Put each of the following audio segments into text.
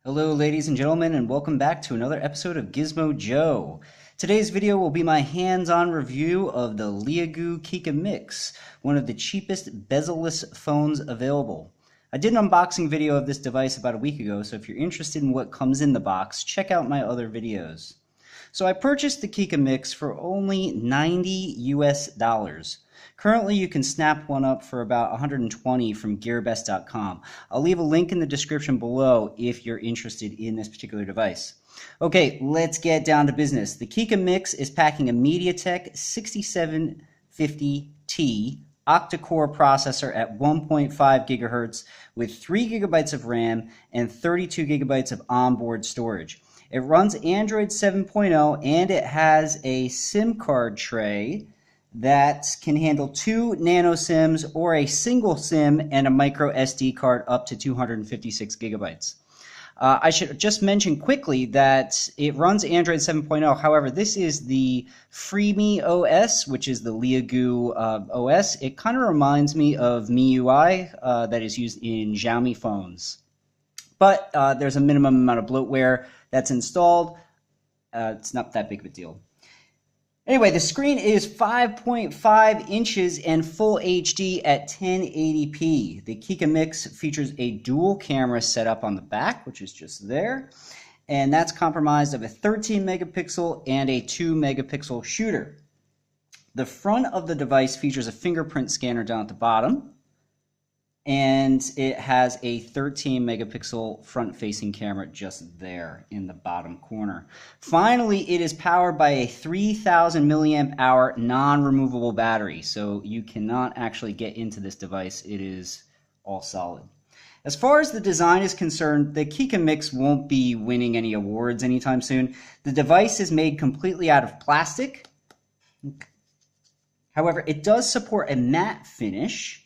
Hello ladies and gentlemen, and welcome back to another episode of Gizmo Joe. Today's video will be my hands-on review of the Leagoo Kiicaa Mix, one of the cheapest bezel-less phones available. I did an unboxing video of this device about a week ago, so if you're interested in what comes in the box, check out my other videos. So I purchased the Kiicaa Mix for only $90 US. Currently, you can snap one up for about $120 from gearbest.com. I'll leave a link in the description below if you're interested in this particular device. Okay, let's get down to business. The Kiicaa Mix is packing a MediaTek 6750T octa-core processor at 1.5 gigahertz with 3 gigabytes of RAM and 32 gigabytes of onboard storage. It runs Android 7.0 and it has a SIM card tray that can handle 2 Nano SIMs or a single SIM and a micro SD card up to 256 gigabytes. I should just mention quickly that it runs Android 7.0. However, this is the Freeme OS, which is the Leagoo OS. It kind of reminds me of MIUI that is used in Xiaomi phones. But there's a minimum amount of bloatware that's installed. It's not that big of a deal. Anyway, the screen is 5.5 inches and full HD at 1080p. The Kiicaa Mix features a dual camera setup on the back, which is just there, and that's comprised of a 13 megapixel and a 2 megapixel shooter. The front of the device features a fingerprint scanner down at the bottom, and it has a 13 megapixel front-facing camera just there in the bottom corner. Finally, it is powered by a 3000 milliamp hour non-removable battery, so you cannot actually get into this device. It is all solid. As far as the design is concerned, the Kiicaa Mix won't be winning any awards anytime soon. The device is made completely out of plastic. However, it does support a matte finish,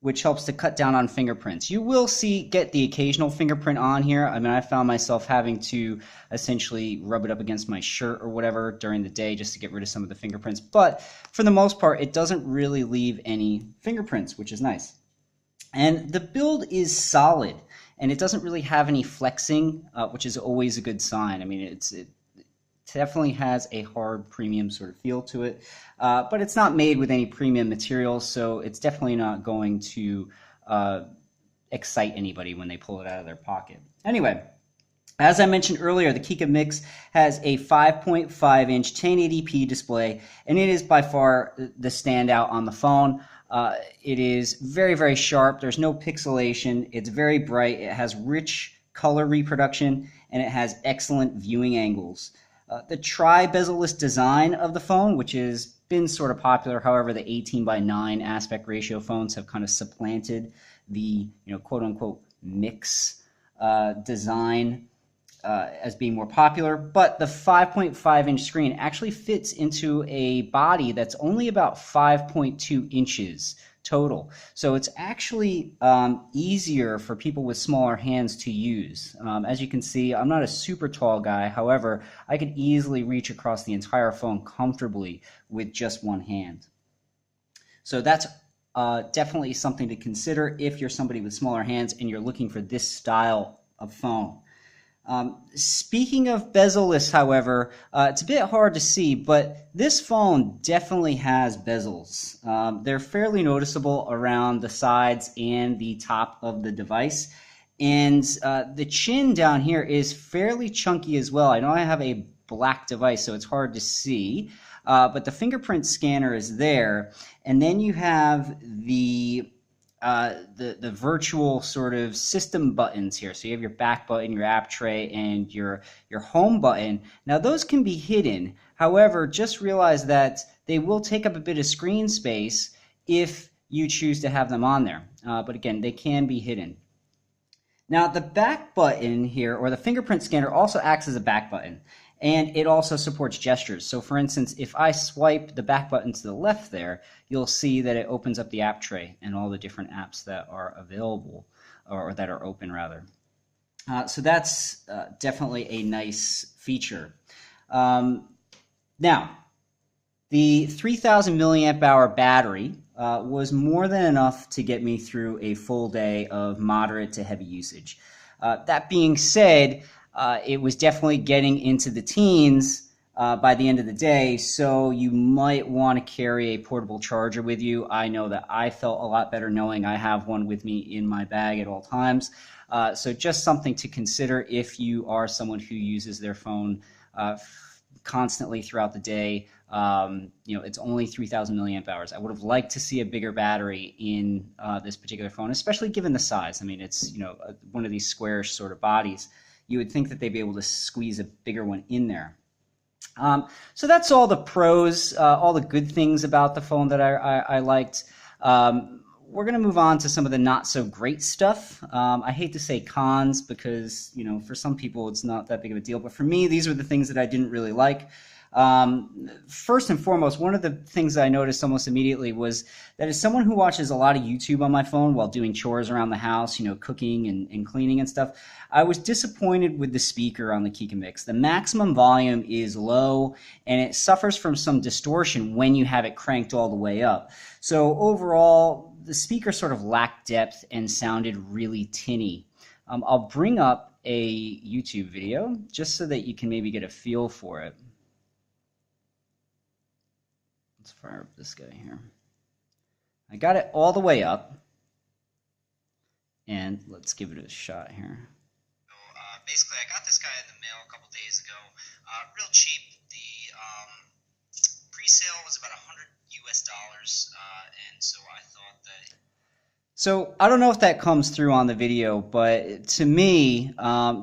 which helps to cut down on fingerprints. You will get the occasional fingerprint on here. I mean, I found myself having to essentially rub it up against my shirt or whatever during the day just to get rid of some of the fingerprints. But for the most part, it doesn't really leave any fingerprints, which is nice. And the build is solid, and it doesn't really have any flexing, which is always a good sign. I mean, it definitely has a hard premium sort of feel to it, but it's not made with any premium materials, so it's definitely not going to excite anybody when they pull it out of their pocket. Anyway, as I mentioned earlier, the Kiicaa Mix has a 5.5 inch 1080p display, and it is by far the standout on the phone. It is very, very sharp. There's no pixelation. It's very bright. It has rich color reproduction, and it has excellent viewing angles. The tri-bezel-less design of the phone, which has been sort of popular, however, the 18:9 aspect ratio phones have kind of supplanted the quote-unquote mix design as being more popular. But the 5.5 inch screen actually fits into a body that's only about 5.2 inches total. So it's actually easier for people with smaller hands to use. As you can see, I'm not a super tall guy. However, I could easily reach across the entire phone comfortably with just one hand. So that's definitely something to consider if you're somebody with smaller hands and you're looking for this style of phone. Speaking of bezel-less, however, it's a bit hard to see, but this phone definitely has bezels. They're fairly noticeable around the sides and the top of the device. And the chin down here is fairly chunky as well. I know I have a black device, so it's hard to see, but the fingerprint scanner is there. And then you have the virtual sort of system buttons here. So you have your back button, your app tray, and your home button. Now those can be hidden. However, just realize that they will take up a bit of screen space if you choose to have them on there. But again, they can be hidden. Now the back button here, or the fingerprint scanner, also acts as a back button. And it also supports gestures. So for instance, if I swipe the back button to the left there, you'll see that it opens up the app tray and all the different apps that are available, or that are open rather. So that's definitely a nice feature. Now, the 3000 milliamp hour battery was more than enough to get me through a full day of moderate to heavy usage. That being said, it was definitely getting into the teens by the end of the day, so you might want to carry a portable charger with you. I know that I felt a lot better knowing I have one with me in my bag at all times. So just something to consider if you are someone who uses their phone constantly throughout the day. It's only 3,000 milliamp hours. I would have liked to see a bigger battery in this particular phone, especially given the size. I mean, it's one of these squarish sort of bodies. You would think that they'd be able to squeeze a bigger one in there. So that's all the pros, all the good things about the phone that I liked. We're going to move on to some of the not so great stuff. I hate to say cons because, for some people it's not that big of a deal, but for me, these were the things that I didn't really like. First and foremost, one of the things I noticed almost immediately was that as someone who watches a lot of YouTube on my phone while doing chores around the house, cooking and cleaning and stuff, I was disappointed with the speaker on the Kiicaa Mix. The maximum volume is low and it suffers from some distortion when you have it cranked all the way up. So overall, the speaker sort of lacked depth and sounded really tinny. I'll bring up a YouTube video just so that you can maybe get a feel for it. Let's fire up this guy here. I got it all the way up, and let's give it a shot here. So basically, I got this guy in the mail a couple days ago, real cheap. The pre-sale was about $100 US, and so I thought that. So I don't know if that comes through on the video, but to me,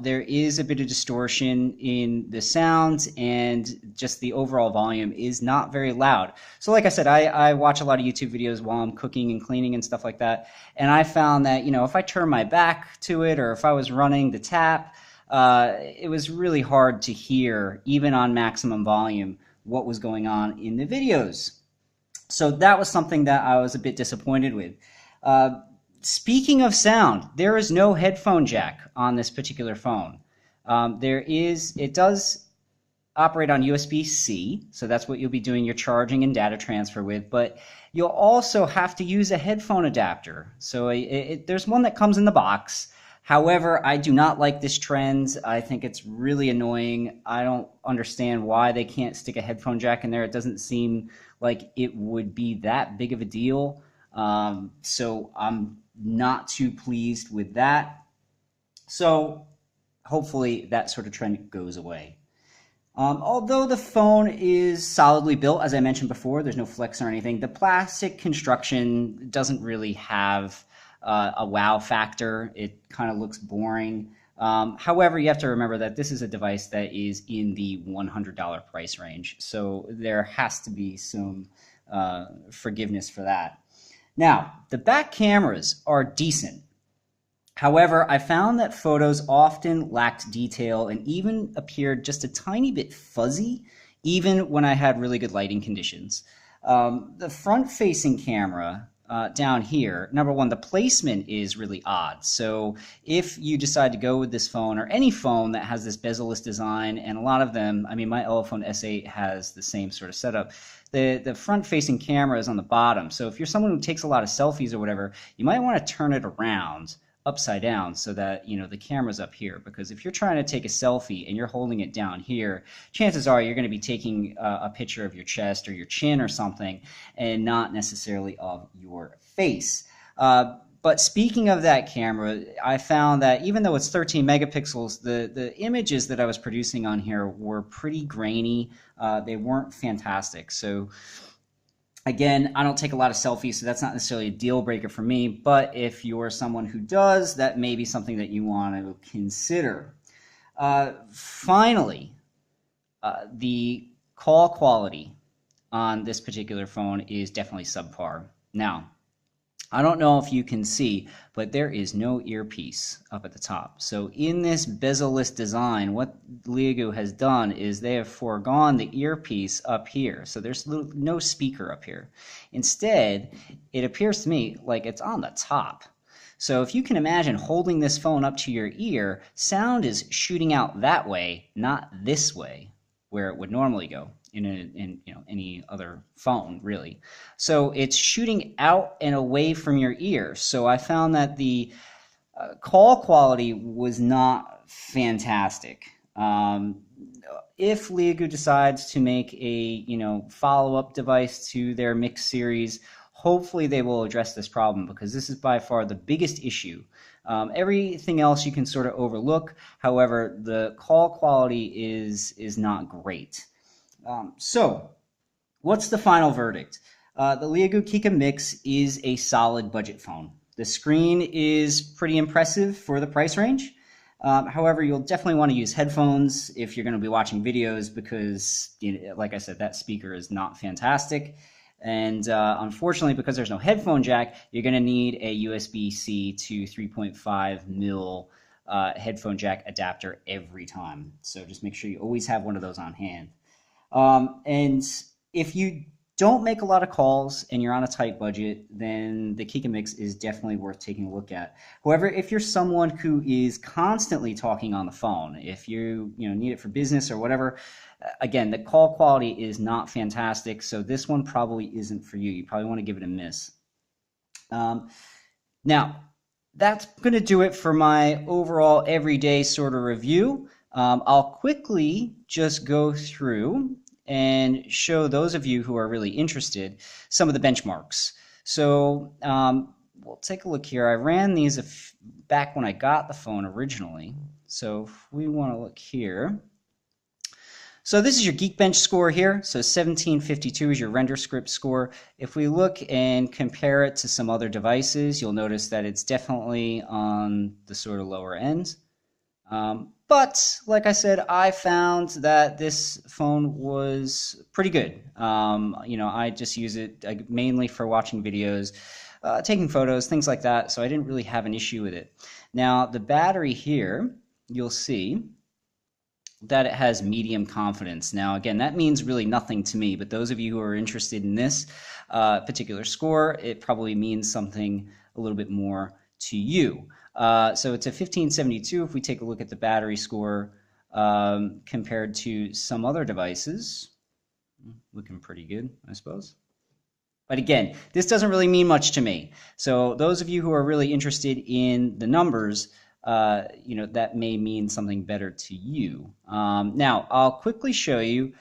there is a bit of distortion in the sound, and just the overall volume is not very loud. So like I said, I watch a lot of YouTube videos while I'm cooking and cleaning and stuff like that, and I found that, if I turn my back to it or if I was running the tap, it was really hard to hear, even on maximum volume, what was going on in the videos. So that was something that I was a bit disappointed with. Speaking of sound, there is no headphone jack on this particular phone. It does operate on USB-C, so that's what you'll be doing your charging and data transfer with, but you'll also have to use a headphone adapter. So there's one that comes in the box. However, I do not like this trend. I think it's really annoying. I don't understand why they can't stick a headphone jack in there. It doesn't seem like it would be that big of a deal. So I'm not too pleased with that. So hopefully that sort of trend goes away. Although the phone is solidly built, as I mentioned before, there's no flex or anything, the plastic construction doesn't really have a wow factor. It kind of looks boring. However, you have to remember that this is a device that is in the $100 price range, so there has to be some forgiveness for that. Now, the back cameras are decent. However, I found that photos often lacked detail and even appeared just a tiny bit fuzzy, even when I had really good lighting conditions. The front-facing camera down here, number one, the placement is really odd. So if you decide to go with this phone or any phone that has this bezel-less design, and a lot of them, I mean, my iPhone S8 has the same sort of setup, the front-facing camera is on the bottom. So if you're someone who takes a lot of selfies or whatever, you might want to turn it around upside down so that the camera's up here, because if you're trying to take a selfie and you're holding it down here, chances are you're going to be taking a picture of your chest or your chin or something and not necessarily of your face. But speaking of that camera, I found that even though it's 13 megapixels, the images that I was producing on here were pretty grainy. They weren't fantastic. So again, I don't take a lot of selfies, so that's not necessarily a deal breaker for me, but if you're someone who does, that may be something that you want to consider. Finally, the call quality on this particular phone is definitely subpar. Now, I don't know if you can see, but there is no earpiece up at the top. So in this bezel-less design, what Leagoo has done is they have foregone the earpiece up here. So there's no speaker up here. Instead, it appears to me like it's on the top. So if you can imagine holding this phone up to your ear, sound is shooting out that way, not this way, where it would normally go in any other phone, really. So it's shooting out and away from your ear. So I found that the Call quality was not fantastic. If Leagoo decides to make a follow-up device to their Mix series, hopefully they will address this problem, because this is by far the biggest issue. Everything else you can sort of overlook. However, the call quality is not great. So what's the final verdict? The Leagoo Kiicaa Mix is a solid budget phone. The screen is pretty impressive for the price range. However, you'll definitely want to use headphones if you're going to be watching videos, because, like I said, that speaker is not fantastic. And unfortunately, because there's no headphone jack, you're going to need a USB-C to 3.5 mil headphone jack adapter every time. So just make sure you always have one of those on hand. And if you don't make a lot of calls and you're on a tight budget, then the Kiicaa Mix is definitely worth taking a look at. However, if you're someone who is constantly talking on the phone, if you need it for business or whatever, again, the call quality is not fantastic, so this one probably isn't for you. You probably want to give it a miss. Now, that's going to do it for my overall everyday sort of review. I'll quickly just go through and show those of you who are really interested some of the benchmarks. So we'll take a look here. I ran these back when I got the phone originally. So if we want to look here. So this is your Geekbench score here. So 1752 is your render script score. If we look and compare it to some other devices, you'll notice that it's definitely on the sort of lower end. But like I said, I found that this phone was pretty good. I just use it mainly for watching videos, taking photos, things like that. So I didn't really have an issue with it. Now the battery here, you'll see that it has medium confidence. Now again, that means really nothing to me, but those of you who are interested in this particular score, it probably means something a little bit more to you. So it's a 1572 if we take a look at the battery score compared to some other devices. Looking pretty good, I suppose. But again, this doesn't really mean much to me. So those of you who are really interested in the numbers, that may mean something better to you. Now, I'll quickly show you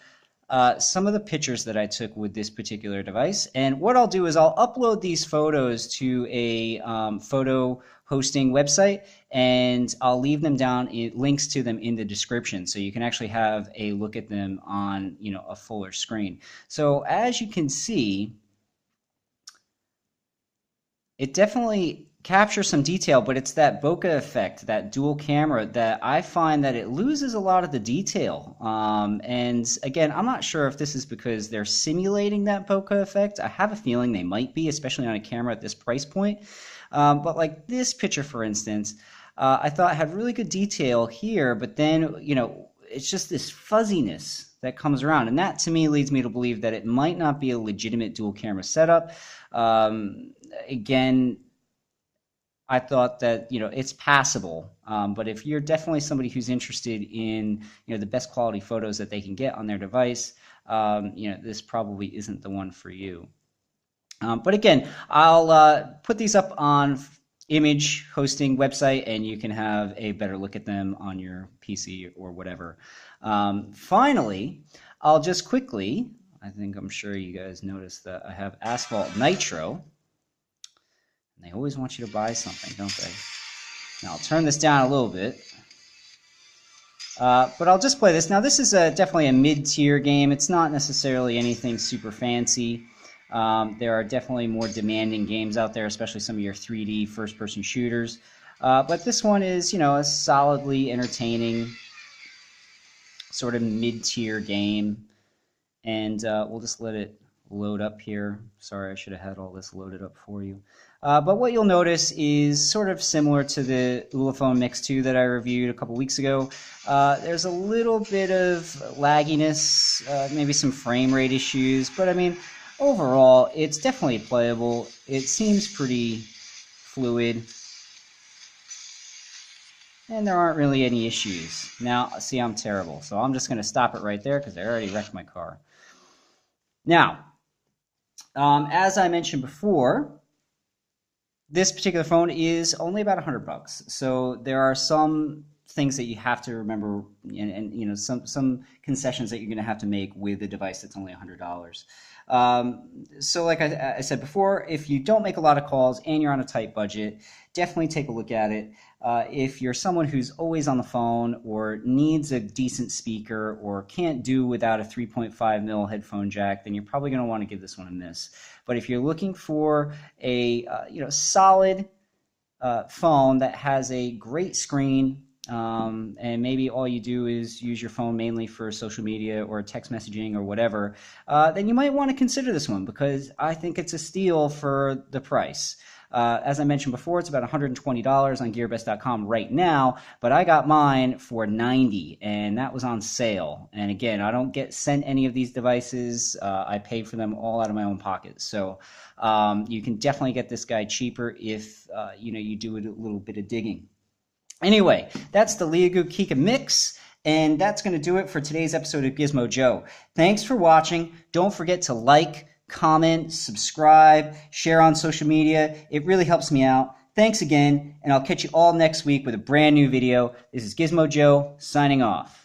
some of the pictures that I took with this particular device. And what I'll do is I'll upload these photos to a photo hosting website, and I'll leave them down, links to them in the description, so you can actually have a look at them on a fuller screen. So as you can see, it definitely captures some detail, but it's that bokeh effect, that dual camera, that I find that it loses a lot of the detail. And again, I'm not sure if this is because they're simulating that bokeh effect. I have a feeling they might be, especially on a camera at this price point. But like this picture, for instance, I thought had really good detail here, but then, it's just this fuzziness that comes around. And that to me leads me to believe that it might not be a legitimate dual camera setup. Again, I thought that, it's passable. But if you're definitely somebody who's interested in, the best quality photos that they can get on their device, this probably isn't the one for you. But again, I'll put these up on image hosting website, and you can have a better look at them on your PC or whatever. Finally, I'll just quickly, I'm sure you guys noticed that I have Asphalt Nitro. And they always want you to buy something, don't they? Now I'll turn this down a little bit. But I'll just play this. Now this is definitely a mid-tier game. It's not necessarily anything super fancy. There are definitely more demanding games out there, especially some of your 3D first-person shooters. But this one is, a solidly entertaining sort of mid-tier game. And we'll just let it load up here. Sorry, I should have had all this loaded up for you. But what you'll notice is sort of similar to the Ulefone Mix 2 that I reviewed a couple weeks ago. There's a little bit of lagginess, maybe some frame rate issues, but I mean, overall, it's definitely playable. It seems pretty fluid, and there aren't really any issues. Now, see, I'm terrible, so I'm just going to stop it right there because I already wrecked my car. Now, as I mentioned before, This particular phone is only about $100, so there are some things that you have to remember, and you know, some concessions that you're going to have to make with a device that's only $100. So like I said before, if you don't make a lot of calls and you're on a tight budget, definitely take a look at it. If you're someone who's always on the phone or needs a decent speaker or can't do without a 3.5 mil headphone jack, then you're probably going to want to give this one a miss. But if you're looking for a solid phone that has a great screen, and maybe all you do is use your phone mainly for social media or text messaging or whatever, then you might want to consider this one, because I think it's a steal for the price. As I mentioned before, it's about $120 on GearBest.com right now, but I got mine for $90, and that was on sale. And again, I don't get sent any of these devices. I pay for them all out of my own pocket. So you can definitely get this guy cheaper if you do a little bit of digging. Anyway, that's the Leagoo Kiicaa Mix, and that's going to do it for today's episode of Gizmo Joe. Thanks for watching. Don't forget to like, comment, subscribe, share on social media. It really helps me out. Thanks again, and I'll catch you all next week with a brand new video. This is Gizmo Joe, signing off.